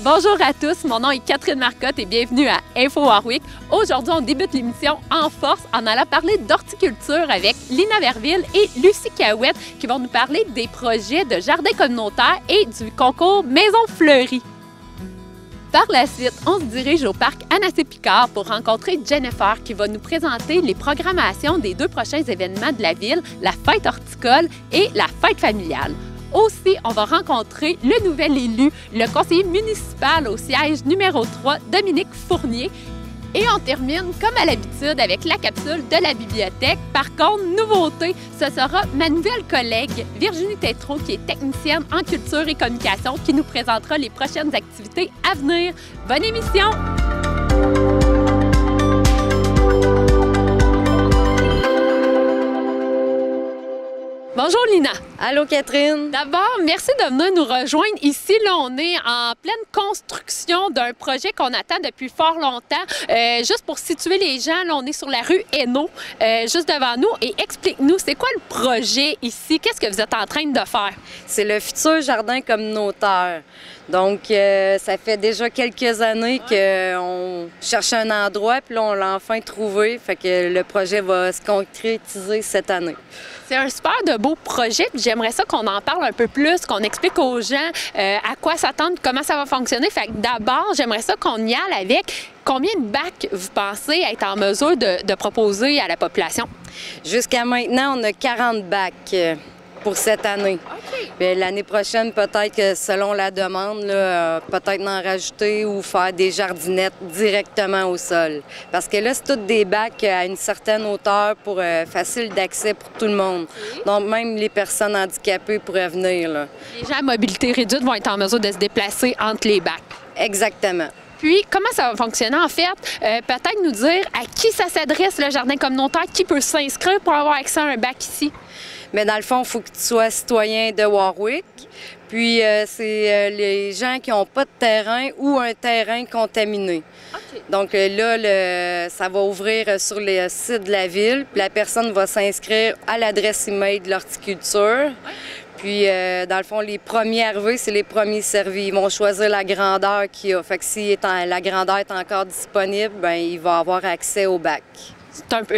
Bonjour à tous, mon nom est Catherine Marcotte et bienvenue à Info Warwick. Aujourd'hui, on débute l'émission en force en allant parler d'horticulture avec Lina Verville et Lucie Cahouette qui vont nous parler des projets de jardin communautaire et du concours Maison Fleurie. Par la suite, on se dirige au parc Anacé-Picard pour rencontrer Jennifer qui va nous présenter les programmations des deux prochains événements de la ville, la fête horticole et la fête familiale. Aussi, on va rencontrer le nouvel élu, le conseiller municipal au siège numéro 3, Dominique Fournier. Et on termine, comme à l'habitude, avec la capsule de la bibliothèque. Par contre, nouveauté, ce sera ma nouvelle collègue, Virginie Tétrault, qui est technicienne en culture et communication, qui nous présentera les prochaines activités à venir. Bonne émission! Bonjour Lina. Allô Catherine. D'abord, merci de venir nous rejoindre ici. Là, on est en pleine construction d'un projet qu'on attend depuis fort longtemps. Juste pour situer les gens, là, on est sur la rue Hainaut, juste devant nous. Et explique-nous, c'est quoi le projet ici? Qu'est-ce que vous êtes en train de faire? C'est le futur jardin communautaire. Donc, ça fait déjà quelques années qu'on cherche un endroit, puis là, on l'a enfin trouvé. Fait que le projet va se concrétiser cette année. C'est un super de beau projet. J'aimerais ça qu'on en parle un peu plus, qu'on explique aux gens à quoi s'attendre, comment ça va fonctionner. Fait que d'abord, j'aimerais ça qu'on y aille avec combien de bacs vous pensez être en mesure de proposer à la population? Jusqu'à maintenant, on a 40 bacs pour cette année. Okay. L'année prochaine, peut-être que selon la demande, peut-être en rajouter ou faire des jardinettes directement au sol. Parce que là, c'est tous des bacs à une certaine hauteur pour facile d'accès pour tout le monde. Okay. Donc, même les personnes handicapées pourraient venir. Là. Les gens à mobilité réduite vont être en mesure de se déplacer entre les bacs. Exactement. Puis, comment ça va fonctionner en fait? Peut-être nous dire à qui ça s'adresse le jardin communautaire, qui peut s'inscrire pour avoir accès à un bac ici? Mais dans le fond, il faut que tu sois citoyen de Warwick. Puis, c'est les gens qui n'ont pas de terrain ou un terrain contaminé. Okay. Donc là, ça va ouvrir sur le site de la ville. Puis la personne va s'inscrire à l'adresse email de l'horticulture. Ouais. Puis, dans le fond, les premiers arrivés, c'est les premiers servis. Ils vont choisir la grandeur qu'il y a. Fait que si la grandeur est encore disponible, bien, il va avoir accès au bac.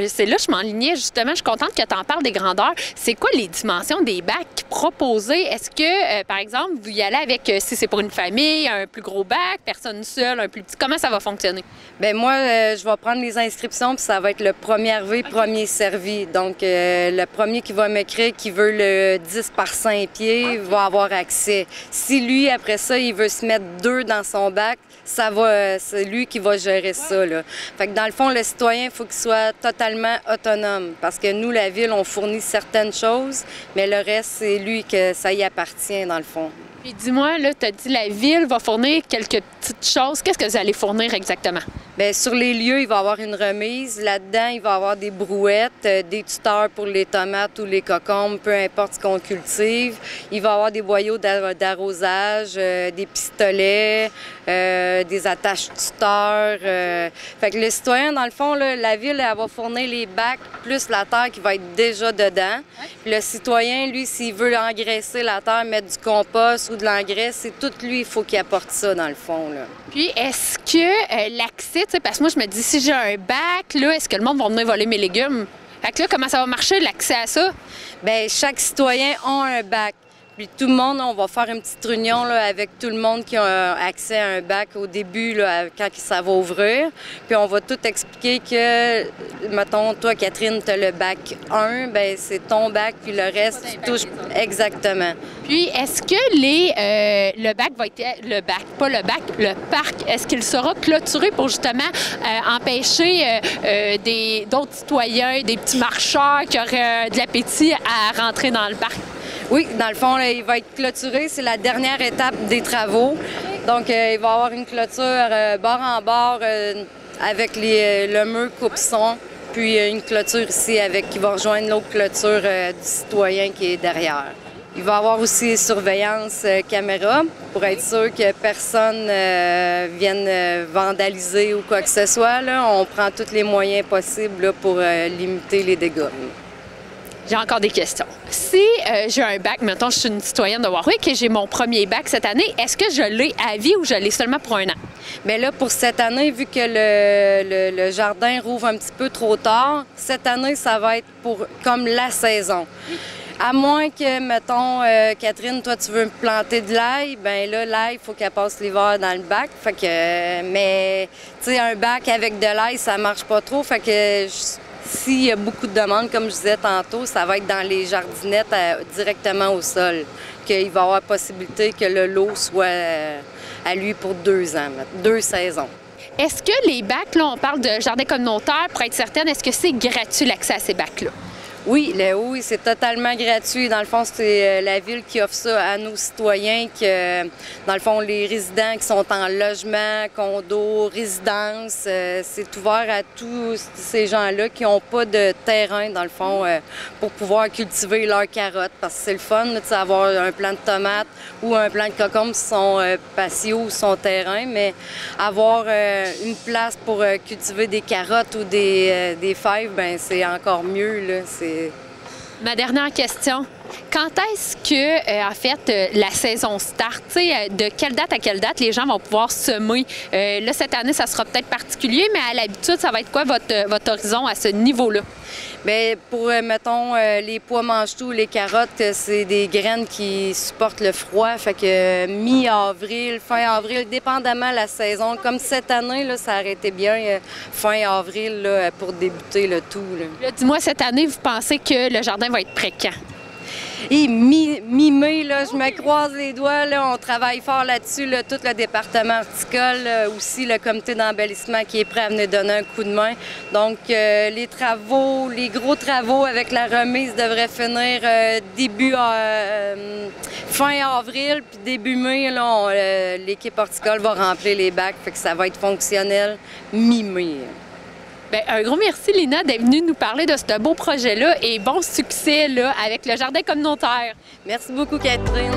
C'est là que je m'enlignais, justement. Je suis contente que tu en parles des grandeurs. C'est quoi les dimensions des bacs proposés? Est-ce que, par exemple, vous y allez avec, si c'est pour une famille, un plus gros bac, personne seule, un plus petit? Comment ça va fonctionner? Bien, moi, je vais prendre les inscriptions, puis ça va être le premier arrivé, premier servi. Donc, le premier qui va m'écrire qui veut le 10 par 5 pieds va avoir accès. Si lui, après ça, il veut se mettre 2 dans son bac, c'est lui qui va gérer ça. Là. Fait que dans le fond, le citoyen, il faut qu'il soit totalement autonome parce que nous, la ville, on fournit certaines choses, mais le reste, c'est lui que ça y appartient, dans le fond. Puis dis-moi, là, tu as dit la ville va fournir quelques petites choses. Qu'est-ce que vous allez fournir exactement? Bien, sur les lieux, il va y avoir une remise. Là-dedans, il va y avoir des brouettes, des tuteurs pour les tomates ou les cocombes, peu importe ce qu'on cultive. Il va y avoir des boyaux d'arrosage, des pistolets, des attaches tuteurs. Fait que le citoyen, dans le fond, là, la ville, elle va fournir les bacs plus la terre qui va être déjà dedans. Ouais. Puis le citoyen, lui, s'il veut engraisser la terre, mettre du compost ou de l'engrais, c'est tout lui, il faut qu'il apporte ça, dans le fond. Là. Puis, est-ce que l'accès, parce que moi, je me dis, si j'ai un bac, là, est-ce que le monde va venir voler mes légumes? Fait que là, comment ça va marcher, l'accès à ça? Bien, chaque citoyen a un bac. Puis tout le monde, on va faire une petite réunion là, avec tout le monde qui a accès à un bac au début, là, quand ça va ouvrir. Puis on va tout expliquer que, mettons, toi, Catherine, tu as le bac 1, bien, c'est ton bac, puis le reste, tu touches. Exactement. Puis, est-ce que le bac va être. Le parc, est-ce qu'il sera clôturé pour justement empêcher d'autres citoyens, des petits marcheurs qui auraient de l'appétit à rentrer dans le parc? Oui, dans le fond, là, il va être clôturé. C'est la dernière étape des travaux. Donc, il va y avoir une clôture bord en bord avec le mur coupe-son, puis une clôture ici qui va rejoindre l'autre clôture du citoyen qui est derrière. Il va y avoir aussi surveillance caméra pour être sûr que personne vienne vandaliser ou quoi que ce soit. Là. On prend tous les moyens possibles là, pour limiter les dégâts. J'ai encore des questions. Si j'ai un bac, mettons, je suis une citoyenne de Warwick et j'ai mon premier bac cette année, est-ce que je l'ai à vie ou je l'ai seulement pour un an? Bien là, pour cette année, vu que le jardin rouvre un petit peu trop tard, cette année, ça va être pour comme la saison. À moins que, mettons, Catherine, toi, tu veux planter de l'ail, bien là, l'ail, il faut qu'elle passe l'hiver dans le bac. Fait que, mais, tu sais, un bac avec de l'ail, ça marche pas trop. Fait que s'il y a beaucoup de demandes, comme je disais tantôt, ça va être dans les jardinettes directement au sol. Qu'il va y avoir possibilité que le lot soit à lui pour 2 ans, 2 saisons. Est-ce que les bacs, là, on parle de jardin communautaire, pour être certaine, est-ce que c'est gratuit l'accès à ces bacs-là? Oui, oui, c'est totalement gratuit. Dans le fond, c'est la ville qui offre ça à nos citoyens, que, dans le fond, les résidents qui sont en logement, condo, résidence, c'est ouvert à tous ces gens-là qui n'ont pas de terrain, dans le fond, pour pouvoir cultiver leurs carottes. Parce que c'est le fun d'avoir un plant de tomates ou un plant de concombre sur son patio ou son terrain, mais avoir une place pour cultiver des carottes ou des fèves, bien, c'est encore mieux, là. Ma dernière question. Quand est-ce que, en fait, la saison start? De quelle date à quelle date les gens vont pouvoir semer? Là, cette année, ça sera peut-être particulier, mais à l'habitude, ça va être quoi votre horizon à ce niveau-là? Bien, pour, mettons, les pois mange-tout, les carottes, c'est des graines qui supportent le froid. Fait que mi-avril, fin avril, dépendamment de la saison. Comme cette année, là, ça aurait été bien fin avril là, pour débuter le tout. Là, dis-moi, cette année, vous pensez que le jardin va être prêt quand? Et mi-mai, là, je me croise les doigts, là, on travaille fort là-dessus, là, tout le département horticole, aussi le comité d'embellissement qui est prêt à venir donner un coup de main. Donc, les travaux, les gros travaux avec la remise devraient finir fin avril, puis début mai, là, l'équipe horticole va remplir les bacs, fait que ça va être fonctionnel mi-mai. Bien, un gros merci, Lina, d'être venue nous parler de ce beau projet-là et bon succès là, avec le jardin communautaire. Merci beaucoup, Catherine.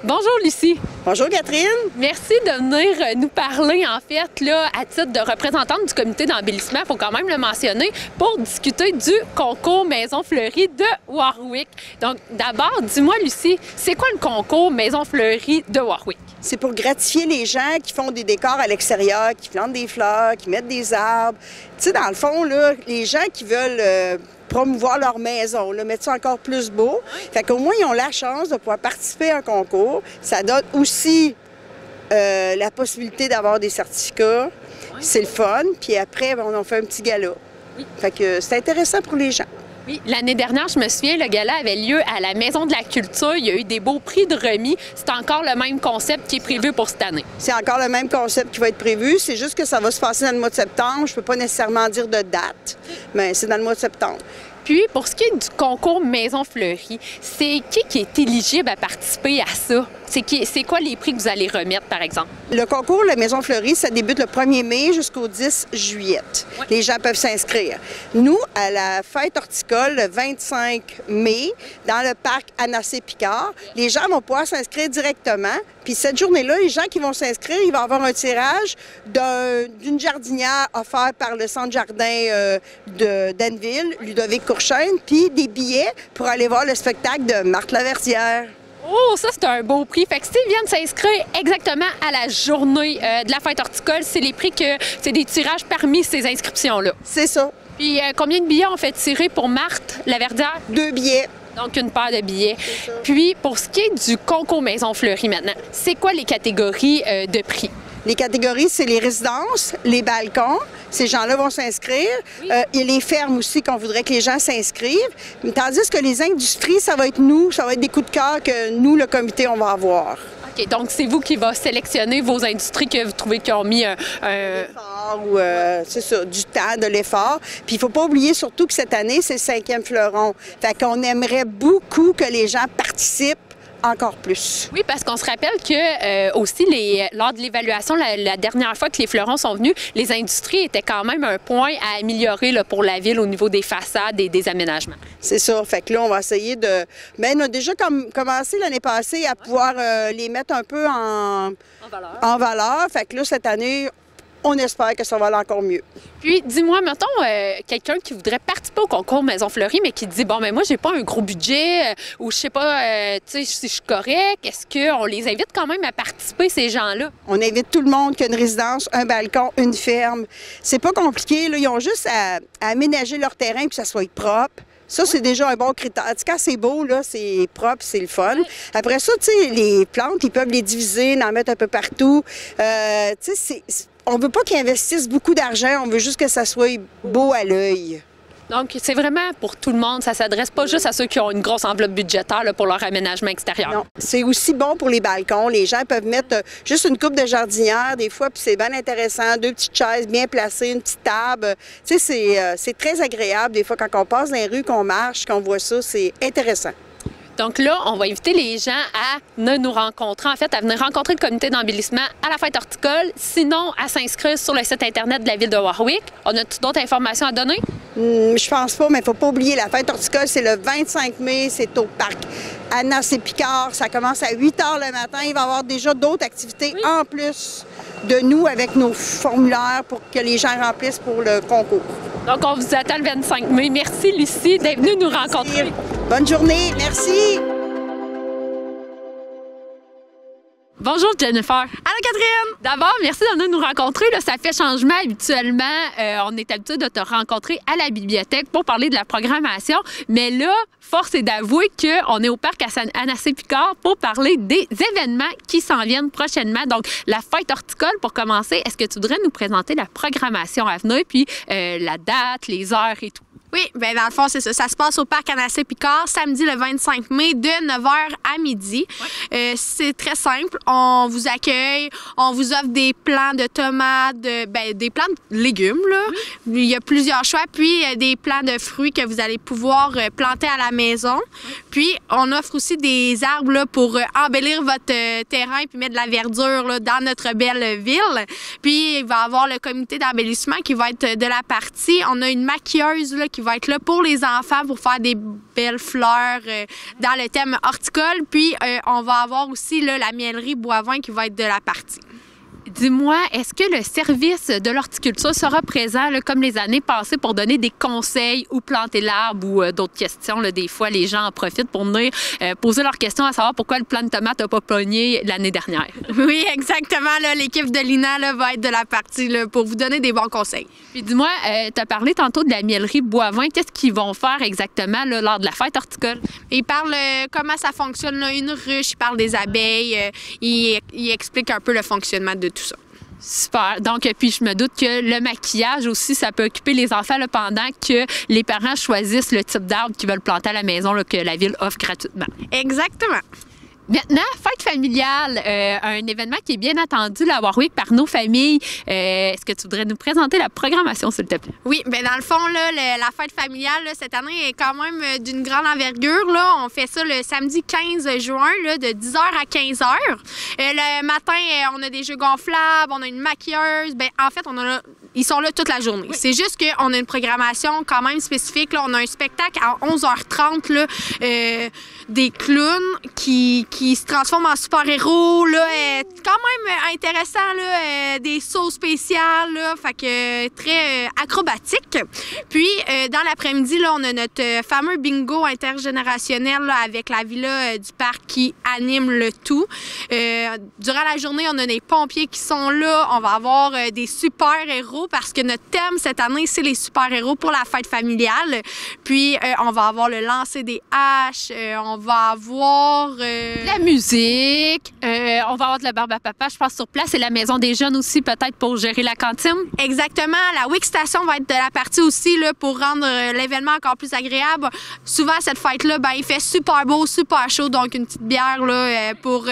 Bonjour, Lucie. Bonjour, Catherine. Merci de venir nous parler, en fait, là, à titre de représentante du comité d'embellissement, il faut quand même le mentionner, pour discuter du concours Maison Fleurie de Warwick. Donc, d'abord, dis-moi, Lucie, c'est quoi le concours Maison Fleurie de Warwick? C'est pour gratifier les gens qui font des décors à l'extérieur, qui plantent des fleurs, qui mettent des arbres. Tu sais, dans le fond, là, les gens qui veulent promouvoir leur maison, là, mettre ça encore plus beau. Fait qu'au moins, ils ont la chance de pouvoir participer à un concours. Ça donne aussi la possibilité d'avoir des certificats. C'est le fun. Puis après, on fait un petit gala. Fait que c'est intéressant pour les gens. Oui, l'année dernière, je me souviens, le gala avait lieu à la Maison de la Culture. Il y a eu des beaux prix de remis. C'est encore le même concept qui est prévu pour cette année. C'est encore le même concept qui va être prévu. C'est juste que ça va se passer dans le mois de septembre. Je ne peux pas nécessairement dire de date, mais c'est dans le mois de septembre. Puis, pour ce qui est du concours Maison Fleurie, c'est qui est éligible à participer à ça? C'est quoi les prix que vous allez remettre, par exemple? Le concours La Maison Fleurie, ça débute le 1er mai jusqu'au 10 juillet. Ouais. Les gens peuvent s'inscrire. Nous, à la fête horticole, le 25 mai, dans le parc Anacé-Picard, les gens vont pouvoir s'inscrire directement. Puis cette journée-là, les gens qui vont s'inscrire, il va y avoir un tirage d'une jardinière offerte par le centre jardin de Danville, Ludovic Courchaine, puis des billets pour aller voir le spectacle de Marthe Laverdière. Oh, ça, c'est un beau prix. Fait que s'ils viennent s'inscrire exactement à la journée de la fête horticole, c'est les prix c'est des tirages parmi ces inscriptions-là. C'est ça. Puis combien de billets on fait tirer pour Marthe Laverdière? 2 billets. Donc, une paire de billets. Puis, pour ce qui est du concours Maison Fleurie maintenant, c'est quoi les catégories de prix? Les catégories, c'est les résidences, les balcons. Ces gens-là vont s'inscrire. Oui. Il y a les fermes aussi qu'on voudrait que les gens s'inscrivent. Tandis que les industries, ça va être nous, ça va être des coups de cœur que nous, le comité, on va avoir. OK, donc c'est vous qui va sélectionner vos industries que vous trouvez qui ont mis ou c'est ça, du temps, de l'effort. Puis il ne faut pas oublier surtout que cette année, c'est le 5e fleuron. Fait qu'on aimerait beaucoup que les gens participent encore plus. Oui, parce qu'on se rappelle que aussi, lors de l'évaluation, la dernière fois que les fleurons sont venus, les industries étaient quand même un point à améliorer là, pour la ville au niveau des façades et des aménagements. C'est ça. Fait que là, on va essayer de... Mais on a déjà commencé l'année passée à pouvoir les mettre un peu en valeur. Fait que là, cette année, on espère que ça va aller encore mieux. Puis, dis-moi, mettons, quelqu'un qui voudrait participer au concours Maison Fleurie, mais qui dit, bon, mais moi, j'ai pas un gros budget, ou je sais pas, tu sais, si je suis correct, est-ce qu'on les invite quand même à participer, ces gens-là? On invite tout le monde qui a une résidence, un balcon, une ferme. C'est pas compliqué, là. Ils ont juste à aménager leur terrain puis que ça soit propre. Ça, c'est déjà un bon critère. Tu sais, quand c'est beau, là, c'est propre, c'est le fun. Après ça, tu sais, les plantes, ils peuvent les diviser, en mettre un peu partout. Tu sais, on veut pas qu'ils investissent beaucoup d'argent, on veut juste que ça soit beau à l'œil. Donc, c'est vraiment pour tout le monde. Ça s'adresse pas juste à ceux qui ont une grosse enveloppe budgétaire là, pour leur aménagement extérieur. Non, c'est aussi bon pour les balcons. Les gens peuvent mettre juste une coupe de jardinière des fois, puis c'est bien intéressant. 2 petites chaises bien placées, une petite table. Tu sais, c'est très agréable des fois quand on passe dans les rues, qu'on marche, qu'on voit ça. C'est intéressant. Donc là, on va inviter les gens à venir nous rencontrer, en fait, à venir rencontrer le comité d'embellissement à la fête horticole, sinon à s'inscrire sur le site Internet de la Ville de Warwick. On a d'autres informations à donner? Je pense pas, mais il ne faut pas oublier, la fête horticole, c'est le 25 mai, c'est au parc Anna-C-Picard. Ça commence à 8 h le matin. Il va y avoir déjà d'autres activités en plus de nous avec nos formulaires pour que les gens remplissent pour le concours. Donc, on vous attend le 25 mai. Merci, Lucie, d'être venue nous rencontrer. Merci. Bonne journée. Merci. Bonjour, Jennifer. Allô, Catherine! D'abord, merci de venir nous rencontrer. Là, ça fait changement. Habituellement, on est habitué de te rencontrer à la bibliothèque pour parler de la programmation. Mais là, force est d'avouer qu'on est au parc Anna-C-Picard pour parler des événements qui s'en viennent prochainement. Donc, la fête horticole, pour commencer, est-ce que tu voudrais nous présenter la programmation à venir, puis la date, les heures et tout? Oui, bien dans le fond, c'est ça. Ça se passe au parc Anna-C-Picard, samedi le 25 mai, de 9h à midi. Ouais. C'est très simple. On vous accueille, on vous offre des plants de tomates, des plants de légumes, là. Oui. Il y a plusieurs choix, puis des plants de fruits que vous allez pouvoir planter à la maison. Oui. Puis, on offre aussi des arbres là, pour embellir votre terrain puis mettre de la verdure là, dans notre belle ville. Puis, il va y avoir le comité d'embellissement qui va être de la partie. On a une maquilleuse là, qui va être là pour les enfants pour faire des belles fleurs dans le thème horticole. Puis, on va avoir aussi là, la miellerie Boivin qui va être de la partie. Dis-moi, est-ce que le service de l'horticulture sera présent, là, comme les années passées, pour donner des conseils où planter l'arbre ou d'autres questions? Là, des fois, les gens en profitent pour venir poser leurs questions à savoir pourquoi le plant de tomate n'a pas pogné l'année dernière. Oui, exactement. L'équipe de l'INA là, va être de la partie là, pour vous donner des bons conseils. Puis dis-moi, tu as parlé tantôt de la miellerie Boivin. Qu'est-ce qu'ils vont faire exactement là, lors de la fête horticole? Ils parlent comment ça fonctionne, là, une ruche, ils parlent des abeilles, ils expliquent un peu le fonctionnement de tout ça. Super. Donc, puis je me doute que le maquillage aussi, ça peut occuper les enfants là, pendant que les parents choisissent le type d'arbre qu'ils veulent planter à la maison là, que la ville offre gratuitement. Exactement. Maintenant, fête familiale, un événement qui est bien attendu là, à Warwick par nos familles. Est-ce que tu voudrais nous présenter la programmation, s'il te plaît? Oui, bien dans le fond, là, la fête familiale, là, cette année est quand même d'une grande envergure. Là. On fait ça le samedi 15 juin, là, de 10h à 15h. Le matin, on a des jeux gonflables, on a une maquilleuse. Bien, en fait, ils sont là toute la journée. Oui. C'est juste qu'on a une programmation quand même spécifique. Là. On a un spectacle à 11h30, là, des clowns qui se transforment en super-héros. Là, quand même intéressant, là, des sauts spéciales, là, fait que très acrobatique. Puis, dans l'après-midi, là, on a notre fameux bingo intergénérationnel là, avec la villa du parc qui anime le tout. Durant la journée, on a des pompiers qui sont là. On va avoir des super-héros parce que notre thème cette année, c'est les super-héros pour la fête familiale. Puis, on va avoir le lancer des haches. On va avoir... la musique. On va avoir de la barbe à papa, je pense, sur place. Et la maison des jeunes aussi, peut-être, pour gérer la cantine. Exactement. La WIC Station va être de la partie aussi là, pour rendre l'événement encore plus agréable. Souvent, cette fête-là, ben, il fait super beau, super chaud. Donc, une petite bière là, pour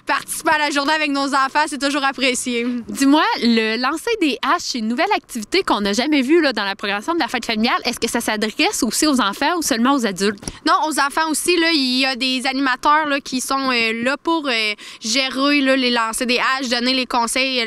participer à la journée avec nos enfants, c'est toujours apprécié. Dis-moi, le lancer des haches, c'est une nouvelle activité qu'on n'a jamais vue là, dans la programmation de la fête familiale. Est-ce que ça s'adresse aussi aux enfants ou seulement aux adultes? Non, aux enfants aussi. Là, il y a des animateurs là, qui sont là pour gérer là, les lancers des haches, donner les conseils,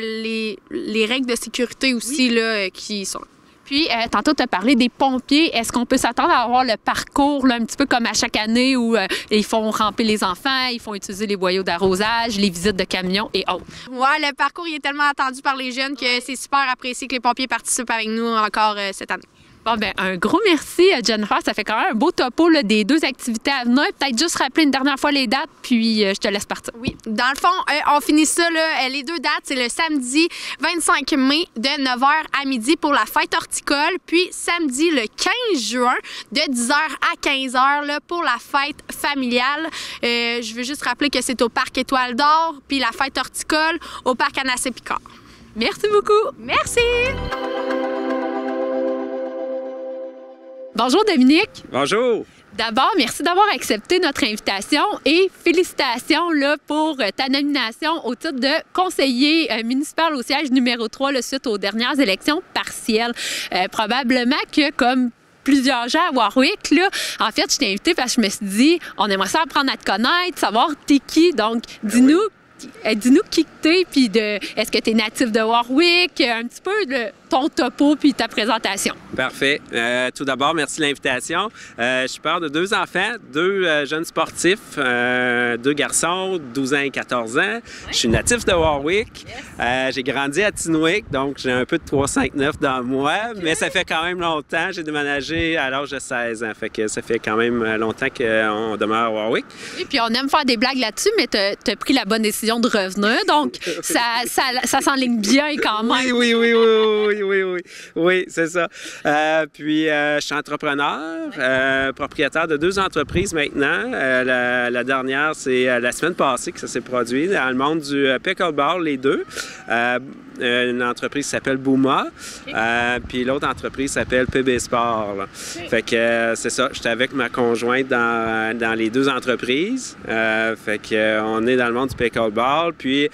les règles de sécurité aussi là, qui sont là. Puis, tantôt, tu as parlé des pompiers. Est-ce qu'on peut s'attendre à avoir le parcours, là, un petit peu comme à chaque année, où ils font ramper les enfants, ils font utiliser les boyaux d'arrosage, les visites de camions et autres? Oui, le parcours il est tellement attendu par les jeunes que c'est super apprécié que les pompiers participent avec nous encore cette année. Bon, ben un gros merci, Jennifer. Ça fait quand même un beau topo là, des 2 activités à venir. Peut-être juste rappeler une dernière fois les dates, puis je te laisse partir. Oui, dans le fond, on finit ça, là, les 2 dates, c'est le samedi 25 mai de 9h à midi pour la fête horticole, puis samedi le 15 juin de 10h à 15h là, pour la fête familiale. Je veux juste rappeler que c'est au Parc Étoile d'Or, puis la fête horticole au Parc Anacé-Picard. Merci beaucoup. Merci! Bonjour Dominique. Bonjour. D'abord, merci d'avoir accepté notre invitation et félicitations là, pour ta nomination au titre de conseiller municipal au siège numéro 3 là, suite aux dernières élections partielles. Probablement que comme plusieurs gens à Warwick, là, en fait, je t'ai invité parce que je me suis dit, on aimerait ça apprendre à te connaître, savoir t'es qui. Donc, dis-nous qui t'es, puis est-ce que tu es natif de Warwick, un petit peu ton topo puis ta présentation. Parfait. Tout d'abord, merci de l'invitation. Je suis père de 2 enfants, 2 jeunes sportifs, 2 garçons, 12 ans et 14 ans. Ouais. Je suis natif de Warwick. Yes. J'ai grandi à Tinwick, donc j'ai un peu de 3-5-9 dans moi, okay. Mais ça fait quand même longtemps. J'ai déménagé à l'âge de 16 ans, fait que ça fait quand même longtemps qu'on demeure à Warwick. Oui, puis on aime faire des blagues là-dessus, mais tu as pris la bonne décision de revenir, donc ça s'enligne bien quand même. Oui, c'est ça. Puis, je suis entrepreneur, propriétaire de 2 entreprises maintenant. La dernière, c'est la semaine passée que ça s'est produit dans le monde du pickleball, les 2. Une entreprise qui s'appelle Booma, okay. Puis l'autre entreprise s'appelle PB Sport. Okay. Fait que c'est ça, j'étais avec ma conjointe dans les 2 entreprises. Fait que on est dans le monde du pickleball. Puis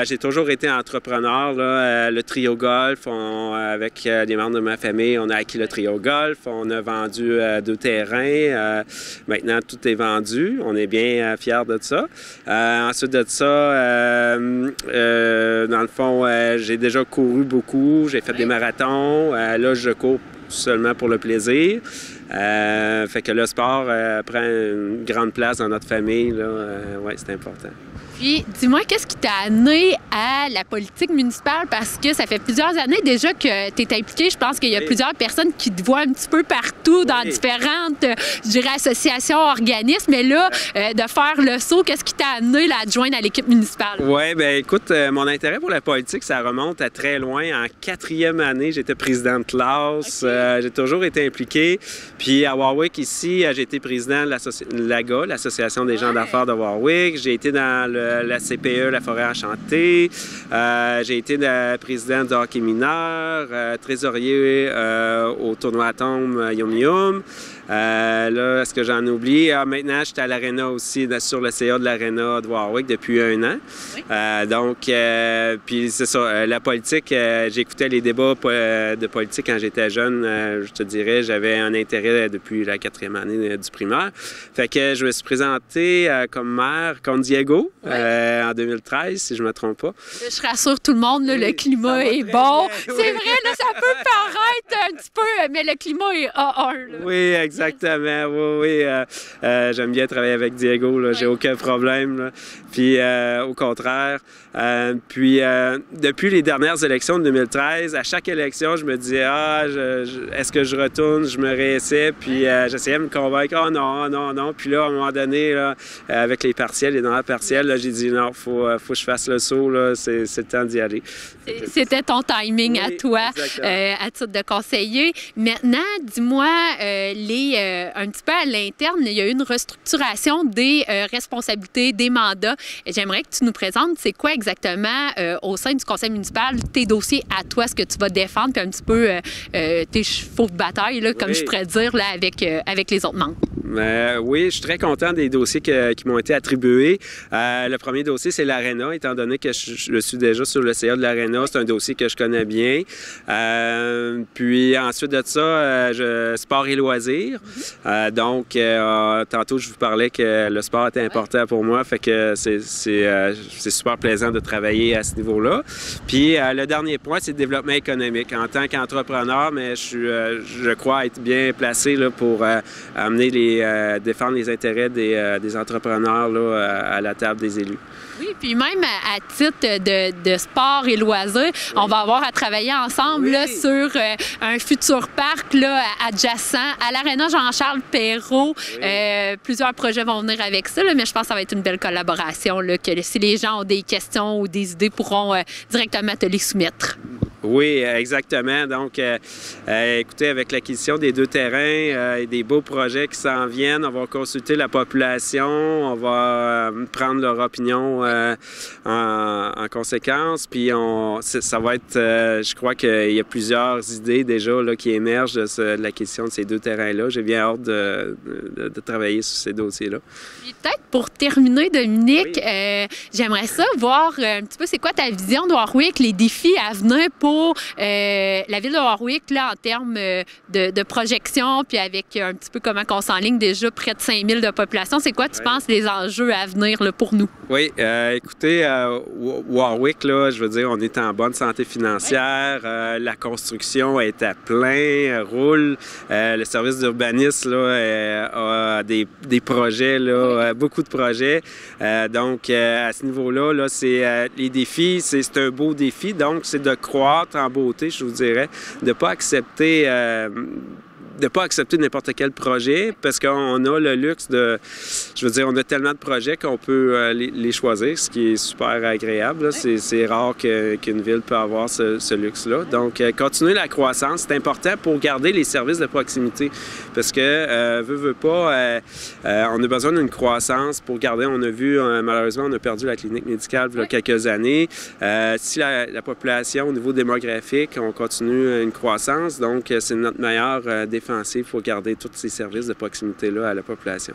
j'ai toujours été entrepreneur. Là, le trio golf, avec des membres de ma famille, on a acquis le trio golf. On a vendu 2 terrains. Maintenant, tout est vendu. On est bien fiers de ça. Ensuite de ça, dans le fond, j'ai déjà couru beaucoup, j'ai fait des marathons. Là, je cours seulement pour le plaisir. Fait que le sport prend une grande place dans notre famille. Oui, c'est important. Puis, dis-moi, qu'est-ce qui t'a amené à la politique municipale? Parce que ça fait plusieurs années déjà que tu es impliqué. Je pense qu'il y a plusieurs personnes qui te voient un petit peu partout dans différentes, je dirais, associations, organismes. Mais là, de faire le saut, qu'est-ce qui t'a amené là, à te joindre à l'équipe municipale? Oui, bien, écoute, mon intérêt pour la politique, ça remonte à très loin. En 4e année, j'étais président de classe. Okay. J'ai toujours été impliqué. Puis, à Warwick, ici, j'ai été président de l'AGA, l'Association des gens d'affaires de Warwick. J'ai été dans la CPE, la Forêt Enchantée. J'ai été président de hockey mineur, trésorier au tournoi Atome Yum Yum. Là, est-ce que j'en oublie? Maintenant, j'étais à l'Arena aussi, sur le CA de l'Arena de Warwick depuis 1 an. Oui. Donc, puis c'est ça, la politique, j'écoutais les débats de politique quand j'étais jeune. Je te dirais, j'avais un intérêt depuis la 4e année du primaire. Fait que je me suis présenté comme maire contre Diego en 2013, si je me trompe pas. Je rassure tout le monde, là, le climat est bon. C'est vrai, là, ça peut paraître un petit peu, mais le climat est A1. Là. Oui, exactement. Oui. J'aime bien travailler avec Diego. Là. J'ai aucun problème. Là. Puis, au contraire. Puis, depuis les dernières élections de 2013, à chaque élection, je me disais, est-ce que je retourne? Je me réessaie. Puis, j'essayais de me convaincre, non. Puis là, à un moment donné, là, avec les partiels, les dernières partiels, là, j'ai dit, non, faut que je fasse le saut. Là. C'est le temps d'y aller. C'était ton timing à toi, à titre de conseiller. Maintenant, dis-moi, un petit peu à l'interne, il y a eu une restructuration des responsabilités, des mandats. J'aimerais que tu nous présentes, c'est quoi exactement au sein du conseil municipal, tes dossiers à toi, ce que tu vas défendre, puis un petit peu tes chevaux de bataille, là, comme je pourrais dire, réfléchir là, avec les autres membres. Oui, je suis très content des dossiers qui m'ont été attribués. Le premier dossier, c'est l'Arena, étant donné que je suis déjà sur le CA de l'Arena. C'est un dossier que je connais bien. Puis ensuite de ça, sport et loisirs. Donc, tantôt, je vous parlais que le sport était important pour moi. Fait que c'est super plaisant de travailler à ce niveau-là. Puis le dernier point, c'est le développement économique. En tant qu'entrepreneur, mais je crois être bien placé là, pour amener défendre les intérêts des entrepreneurs là, à la table des élus. Oui, puis même à titre de sport et loisirs, on va avoir à travailler ensemble là, sur un futur parc là, adjacent à l'Aréna Jean-Charles Perrault. Plusieurs projets vont venir avec ça, là, mais je pense que ça va être une belle collaboration, là, que si les gens ont des questions ou des idées, pourront directement te les soumettre. Oui, exactement. Donc, écoutez, avec l'acquisition des 2 terrains et des beaux projets qui s'en viennent, on va consulter la population, on va prendre leur opinion en conséquence. Puis, ça va être, je crois qu'il y a plusieurs idées déjà là, qui émergent de l'acquisition de ces 2 terrains-là. J'ai bien hâte de travailler sur ces dossiers-là. Puis peut-être pour terminer, Dominique, j'aimerais ça voir un petit peu c'est quoi ta vision de Warwick, les défis à venir pour la ville de Warwick là, en termes de projection, puis avec un petit peu comment on s'enligne déjà près de 5000 de population. C'est quoi, tu penses, les enjeux à venir là, pour nous? Oui, écoutez, Warwick, là, je veux dire, on est en bonne santé financière, la construction est à plein, roule, le service d'urbanisme là, a des projets, là, beaucoup de projets. Donc, à ce niveau-là, là, les défis, c'est un beau défi, donc c'est de croître en beauté, je vous dirais, de ne pas accepter n'importe quel projet parce qu'on a le luxe je veux dire, on a tellement de projets qu'on peut les choisir, ce qui est super agréable. C'est rare qu'une ville peut avoir ce luxe-là. Donc, continuer la croissance, c'est important pour garder les services de proximité parce que, veut pas, on a besoin d'une croissance pour garder, on a vu, malheureusement, on a perdu la clinique médicale il y a quelques années. Si la population, au niveau démographique, on continue une croissance, donc c'est notre meilleure défensive pour garder tous ces services de proximité-là à la population.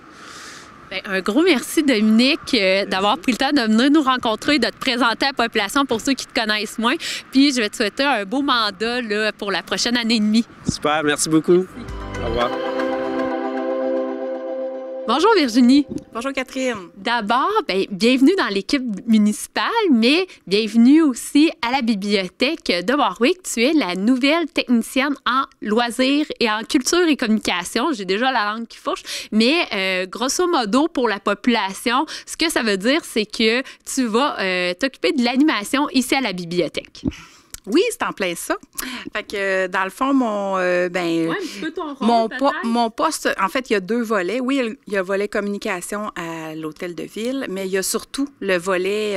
Bien, un gros merci, Dominique, d'avoir pris le temps de venir nous rencontrer, de te présenter à la population pour ceux qui te connaissent moins. Puis, je vais te souhaiter un beau mandat là, pour la prochaine année et demie. Super, merci beaucoup. Merci. Au revoir. Bonjour Virginie. Bonjour Catherine. D'abord, bienvenue dans l'équipe municipale, mais bienvenue aussi à la bibliothèque de Warwick. Tu es la nouvelle technicienne en loisirs et en culture et communication. J'ai déjà la langue qui fourche, mais grosso modo, pour la population, ce que ça veut dire, c'est que tu vas t'occuper de l'animation ici à la bibliothèque. Oui, c'est en plein ça. Fait que dans le fond, mon poste, en fait, il y a 2 volets. Oui, il y a le volet communication à l'hôtel de ville, mais il y a surtout le volet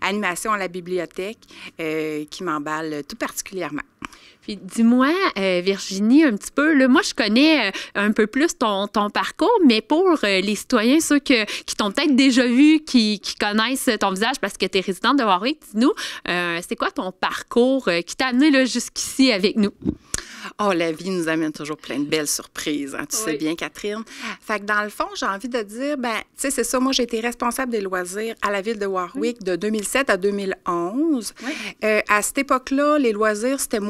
animation à la bibliothèque qui m'emballe tout particulièrement. Puis dis-moi, Virginie, un petit peu, là, moi je connais un peu plus ton parcours, mais pour les citoyens, ceux qui t'ont peut-être déjà vu, qui connaissent ton visage parce que tu es résidente de Warwick, dis-nous, c'est quoi ton parcours qui t'a amené là, jusqu'ici avec nous? Oh, la vie nous amène toujours plein de belles surprises, hein, tu sais bien, Catherine. Fait que dans le fond, j'ai envie de dire, tu sais, c'est ça, moi, j'ai été responsable des loisirs à la ville de Warwick de 2007 à 2011. À cette époque-là, les loisirs, c'était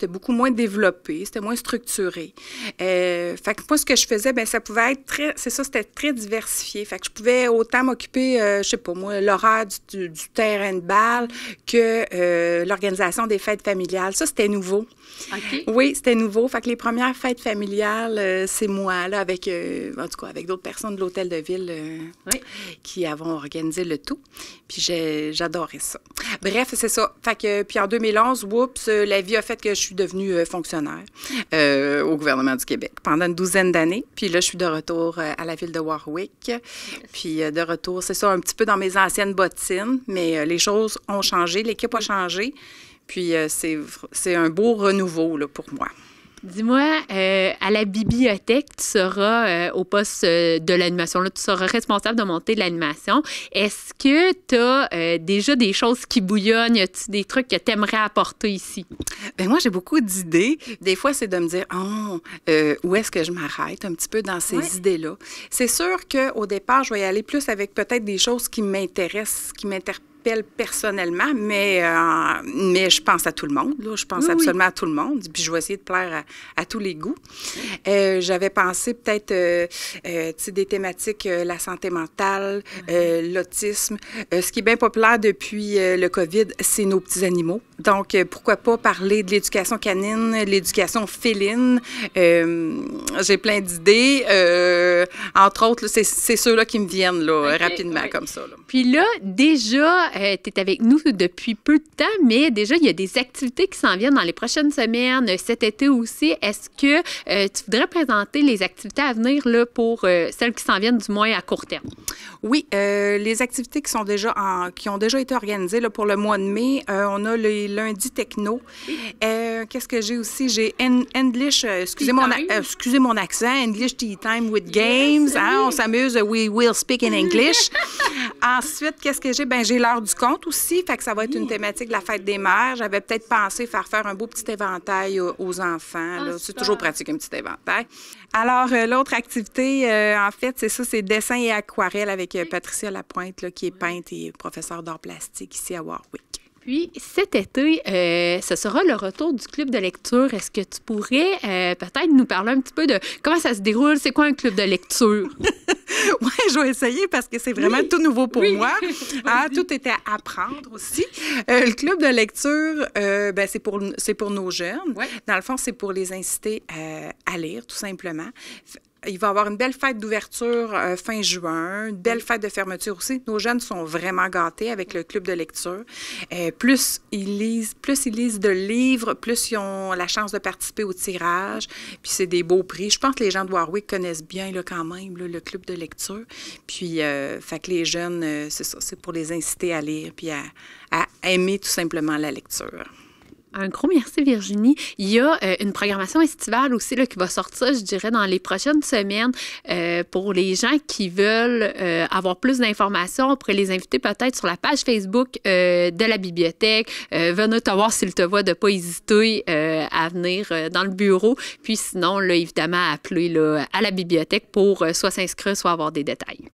beaucoup moins développé, c'était moins structuré. Fait que moi, ce que je faisais, ça pouvait être c'était très diversifié. Fait que je pouvais autant m'occuper, je sais pas moi, l'horaire du terrain de balle que l'organisation des fêtes familiales. Ça, c'était nouveau. Okay. Oui, c'était nouveau. Fait que les premières fêtes familiales, c'est moi, là, avec d'autres personnes de l'hôtel de ville qui avons organisé le tout. Puis j'adorais ça. Bref, c'est ça. Fait que, puis en 2011, la vie a fait que je suis devenue fonctionnaire au gouvernement du Québec pendant une 12aine d'années. Puis là, je suis de retour à la ville de Warwick. Puis de retour, c'est ça, un petit peu dans mes anciennes bottines, mais les choses ont changé, l'équipe a changé. Puis c'est un beau renouveau là, pour moi. Dis-moi, à la bibliothèque, tu seras au poste de l'animation. Là, tu seras responsable de monter de l'animation. Est-ce que tu as déjà des choses qui bouillonnent? Y a-t-il des trucs que tu aimerais apporter ici? Bien, moi, j'ai beaucoup d'idées. Des fois, c'est de me dire, où est-ce que je m'arrête un petit peu dans ces idées-là. C'est sûr qu'au départ, je vais y aller plus avec peut-être des choses qui m'intéressent, qui m'interpellent personnellement, mais je pense à tout le monde. Là. Je pense absolument à tout le monde. Puis je vais essayer de plaire à tous les goûts. J'avais pensé peut-être des thématiques, la santé mentale, l'autisme. Ce qui est bien populaire depuis le COVID, c'est nos petits animaux. Donc, pourquoi pas parler de l'éducation canine, de l'éducation féline. J'ai plein d'idées. Entre autres, là, c'est ceux-là qui me viennent là, rapidement comme ça. Là. Puis là, déjà, tu es avec nous depuis peu de temps, mais déjà, il y a des activités qui s'en viennent dans les prochaines semaines, cet été aussi. Est-ce que tu voudrais présenter les activités à venir là, pour celles qui s'en viennent du moins à court terme? Oui, les activités qui ont déjà été organisées là, pour le mois de mai, on a les lundis techno. Qu'est-ce que j'ai aussi? J'ai English, excusez mon accent, English Tea Time with Games. Hein, on s'amuse, we will speak in English. Ensuite, qu'est-ce que j'ai? Ben j'ai l'heure du conte aussi, fait que ça va être une thématique de la fête des mères. J'avais peut-être pensé faire un beau petit éventail aux enfants. Là. C'est toujours pratique, un petit éventail. Alors, l'autre activité, en fait, c'est ça, c'est dessin et aquarelle avec Patricia Lapointe, là, qui est peintre et professeure d'art plastique ici à Warwick. Puis, cet été, ce sera le retour du club de lecture. Est-ce que tu pourrais peut-être nous parler un petit peu de comment ça se déroule? C'est quoi un club de lecture? Oui, je vais essayer parce que c'est vraiment tout nouveau pour moi. Tout était à apprendre aussi. Le club de lecture, c'est pour nos jeunes. Ouais. Dans le fond, c'est pour les inciter à lire, tout simplement. Il va y avoir une belle fête d'ouverture fin juin, une belle fête de fermeture aussi. Nos jeunes sont vraiment gâtés avec le club de lecture. Plus ils lisent de livres, plus ils ont la chance de participer au tirage. Puis c'est des beaux prix. Je pense que les gens de Warwick connaissent bien là, quand même là, le club de lecture. Puis, fait que les jeunes, c'est ça, c'est pour les inciter à lire puis à aimer tout simplement la lecture. Un gros merci, Virginie. Il y a une programmation estivale aussi là, qui va sortir, je dirais, dans les prochaines semaines pour les gens qui veulent avoir plus d'informations. On pourrait les inviter peut-être sur la page Facebook de la bibliothèque. Venez te voir s'il te voit, de ne pas hésiter à venir dans le bureau. Puis sinon, là, évidemment, appeler là, à la bibliothèque pour soit s'inscrire, soit avoir des détails.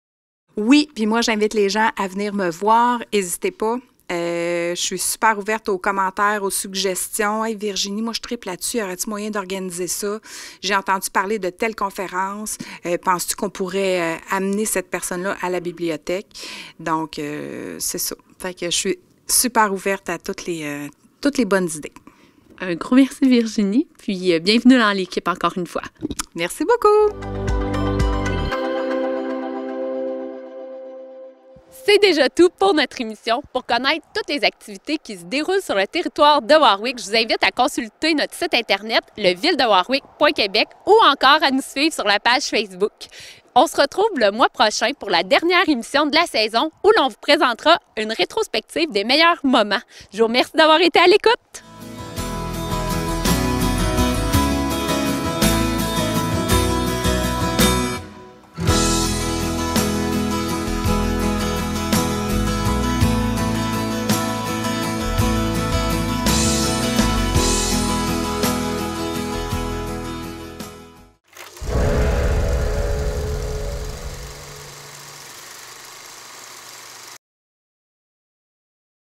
Oui, puis moi, j'invite les gens à venir me voir. N'hésitez pas. Je suis super ouverte aux commentaires, aux suggestions. Hey Virginie, moi je triple là-dessus. Aurais-tu moyen d'organiser ça? J'ai entendu parler de telle conférence. Penses-tu qu'on pourrait amener cette personne-là à la bibliothèque? Donc, c'est ça. Fait que je suis super ouverte à toutes les bonnes idées. Un gros merci Virginie. Puis bienvenue dans l'équipe encore une fois. Merci beaucoup! C'est déjà tout pour notre émission. Pour connaître toutes les activités qui se déroulent sur le territoire de Warwick, je vous invite à consulter notre site internet, levilledewarwick.québec, ou encore à nous suivre sur la page Facebook. On se retrouve le mois prochain pour la dernière émission de la saison où l'on vous présentera une rétrospective des meilleurs moments. Je vous remercie d'avoir été à l'écoute.